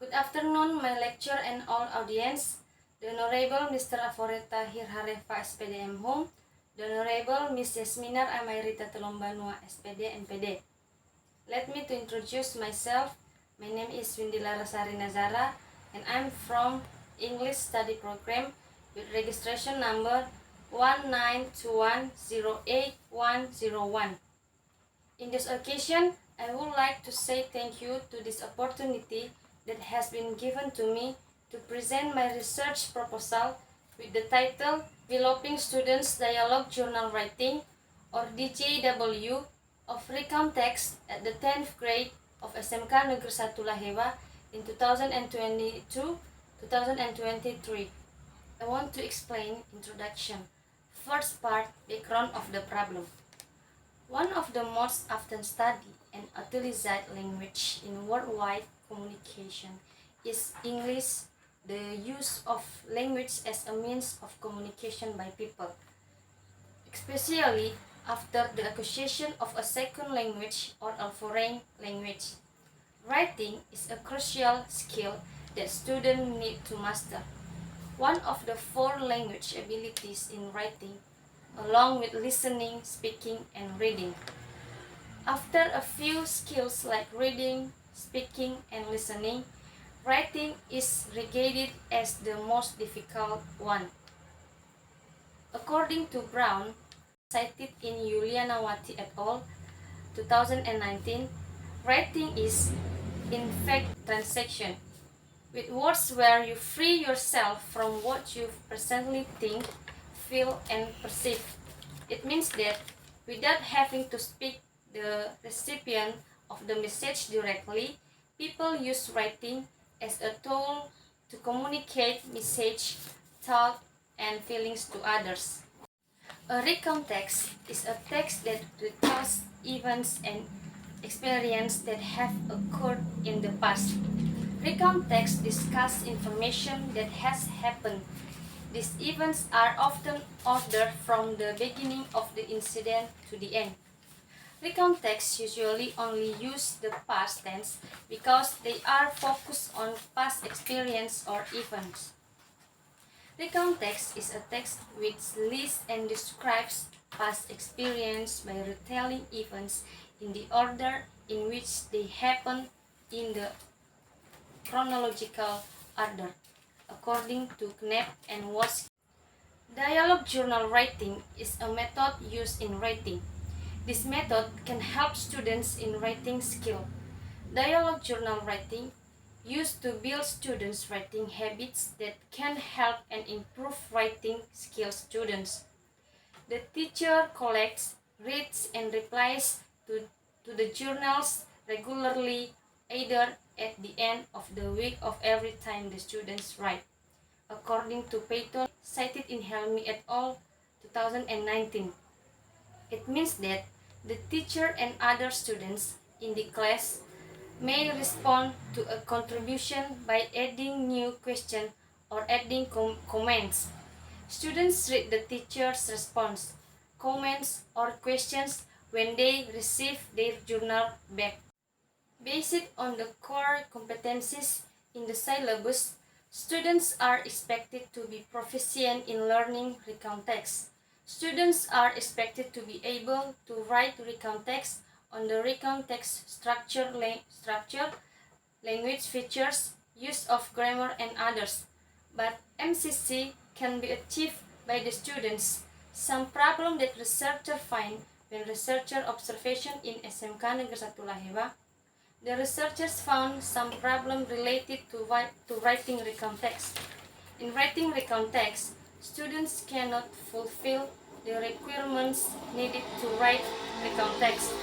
Good afternoon, my lecturer and all audience. The Honorable Mr. Aforeta Hirharefa SPD M.Hum, the Honorable Miss Yasminar Amairita Telombanua SPD NPD. Let me to introduce myself. My name is Windi Larasari Nazara, and I'm from English study program with registration number 1921080101. In this occasion, I would like to say thank you to this opportunity that has been given to me to present my research proposal with the title Developing Students Dialogue Journal Writing, or DJW, of recount text at the 10th grade of SMK Negeri 1 Laheba in 2022-2023. I want to explain introduction. First part, background of the problem. One of the most often studied and utilized language in worldwide communication is English, the use of language as a means of communication by people, especially after the acquisition of a second language or a foreign language. Writing is a crucial skill that students need to master. One of the 4 language abilities in writing, along with listening, speaking, and reading. After a few skills like reading, speaking, and listening, writing is regarded as the most difficult one. According to Brown, cited in Yulianawati et al., 2019, writing is, in fact, transaction, with words where you free yourself from what you presently think, feel, and perceive. It means that without having to speak the recipient of the message directly, people use writing as a tool to communicate message, thought, and feelings to others. A recount text is a text that recounts events and experiences that have occurred in the past. Recount texts discuss information that has happened. These events are often ordered from the beginning of the incident to the end. Recount texts usually only use the past tense because they are focused on past experience or events. Recount text is a text which lists and describes past experience by retelling events in the order in which they happen in the chronological order, according to Knapp and Walsh. Dialogue journal writing is a method used in writing. This method can help students in writing skill. Dialogue journal writing used to build students' writing habits that can help and improve writing skills students. The teacher collects, reads, and replies to the journals regularly, either at the end of the week or every time the students write, according to Payton, cited in Helmi et al., 2019. It means that the teacher and other students in the class may respond to a contribution by adding new questions or adding comments. Students read the teacher's response, comments, or questions when they receive their journal back. Based on the core competencies in the syllabus, students are expected to be proficient in learning recount text. Students are expected to be able to write recount text on the recount text structure, language features, use of grammar, and others. But MCC can be achieved by the students. Some problem that researchers find when researcher observation in SMK Negeri 1 Laheba, the researchers found some problem related to writing recount text. In writing recount text, students cannot fulfill the requirements needed to write recount text.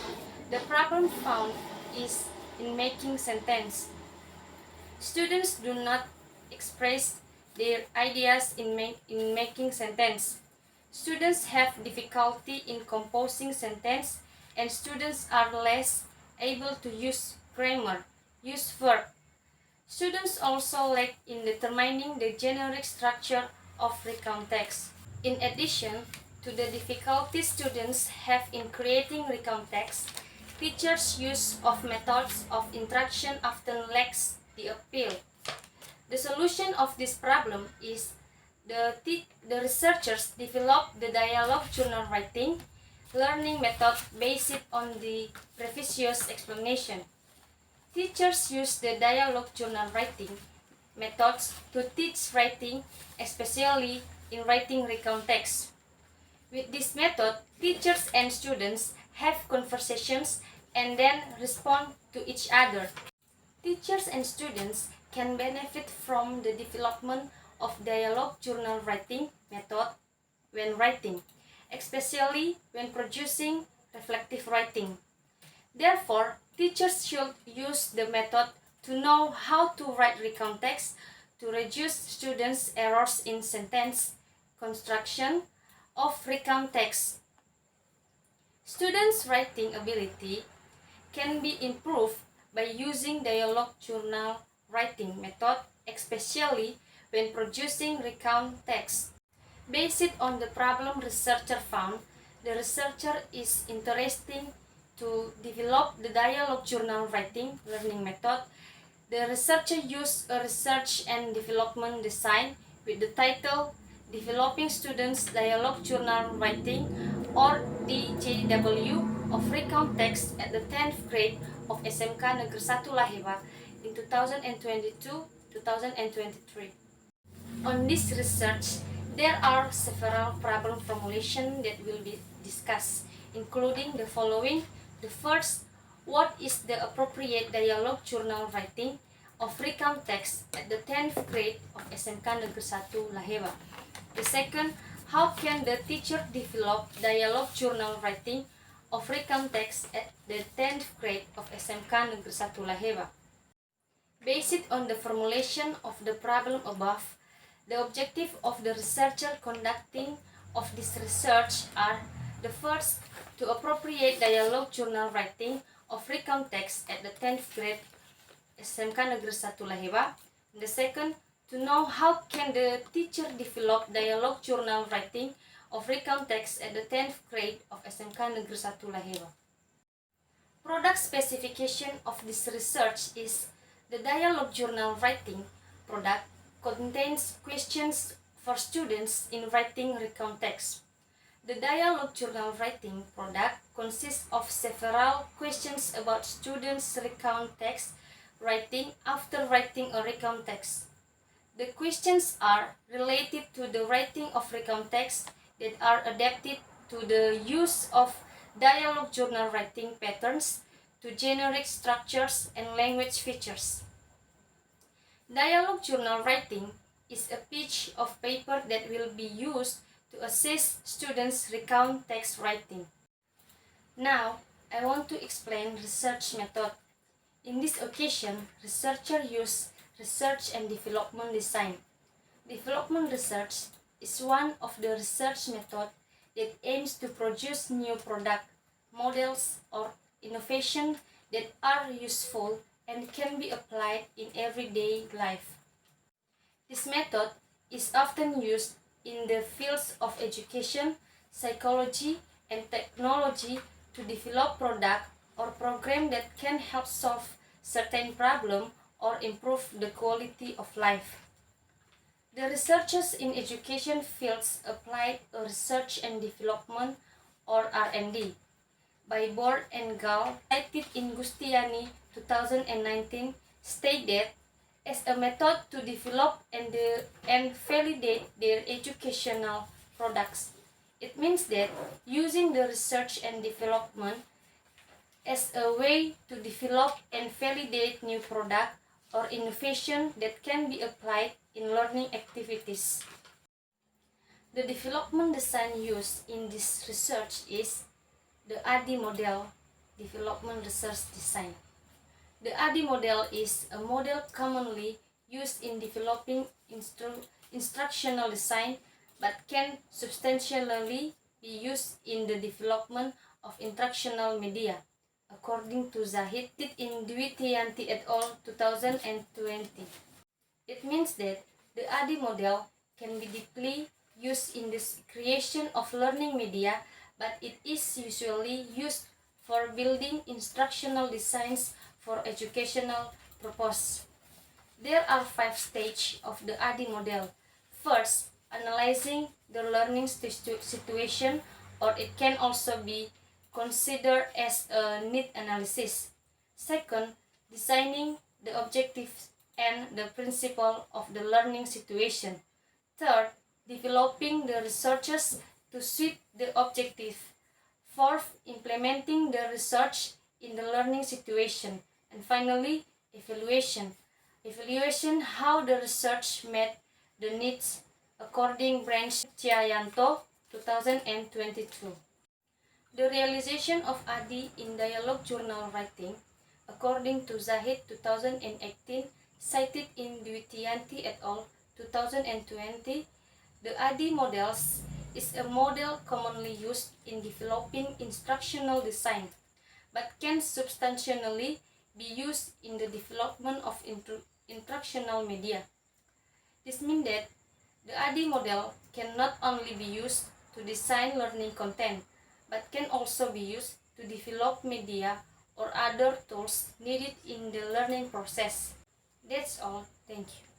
The problem found is in making sentence. Students do not express their ideas in making sentence. Students have difficulty in composing sentence, and students are less able to use grammar, use verb. Students also lack in determining the generic structure of recount text. In addition to the difficulties students have in creating recount text, teachers' use of methods of instruction often lacks the appeal. The solution of this problem is the researchers developed the dialogue journal writing learning method based on the previous explanation. Teachers use the dialogue journal writing methods to teach writing, especially in writing recount text. With this method, teachers and students have conversations and then respond to each other. Teachers and students can benefit from the development of dialogue journal writing method when writing, especially when producing reflective writing. Therefore, teachers should use the method to know how to write recount text to reduce students' errors in sentence construction of recount text. Students' writing ability can be improved by using dialogue journal writing method, especially when producing recount text. Based on the problem researcher found, the researcher is interested to develop the dialogue journal writing learning method. The researcher used a research and development design with the title Developing Students' Dialogue Journal Writing, or DJW, of recount text at the 10th grade of SMK Negeri 1 Laheba in 2022-2023. On this research, there are several problem formulations that will be discussed, including the following. The first, what is the appropriate dialogue journal writing of recount text at the 10th grade of SMK Negeri 1 Laheba? The second, how can the teacher develop dialogue journal writing of recount text at the 10th grade of SMK Negeri 1 Laheba? Based on the formulation of the problem above, the objective of the researcher conducting of this research are: the first, to appropriate dialogue journal writing of recount text at the 10th grade SMK Negeri 1 Laheba. The second, to know how can the teacher develop dialogue journal writing of recount text at the 10th grade of SMK Negeri 1 Laheba. Product specification of this research is: the dialogue journal writing product contains questions for students in writing recount text. The dialogue journal writing product consists of several questions about students' recount text writing after writing a recount text. The questions are related to the writing of recount text that are adapted to the use of dialogue journal writing patterns to generic structures and language features. Dialogue journal writing is a piece of paper that will be used to assist students' recount text writing. Now, I want to explain research method. In this occasion, researcher use research and development design. Development research is one of the research methods that aims to produce new product, models, or innovation that are useful and can be applied in everyday life. This method is often used in the fields of education, psychology, and technology to develop product or program that can help solve certain problem or improve the quality of life. The researchers in education fields applied a research and development, or R&D, by Board and Gall, cited in Gustiani 2019, state that as a method to develop and validate their educational products. It means that using the research and development as a way to develop and validate new product or innovation that can be applied in learning activities. The development design used in this research is the ADI model, development research design. The ADI model is a model commonly used in developing instructional design, but can substantially be used in the development of instructional media, according to Zahid in Dwi Tianti et al. 2020. It means that the ADI model can be deeply used in the creation of learning media, but it is usually used for building instructional designs for educational purpose. There are 5 stages of the ADI model. First, analyzing the learning situation, or it can also be considered as a need analysis. Second, designing the objectives and the principle of the learning situation. Third, developing the researches to suit the objective. Fourth, implementing the research in the learning situation. And finally, evaluation. Evaluation how the research met the needs according Branch Chiayanto 2022. The realization of ADI in dialogue journal writing, according to Zahid 2018, cited in Dwitianti et al. 2020, the ADI models is a model commonly used in developing instructional design, but can substantially be used in the development of instructional media. This means that the ADI model can not only be used to design learning content, but can also be used to develop media or other tools needed in the learning process. That's all. Thank you.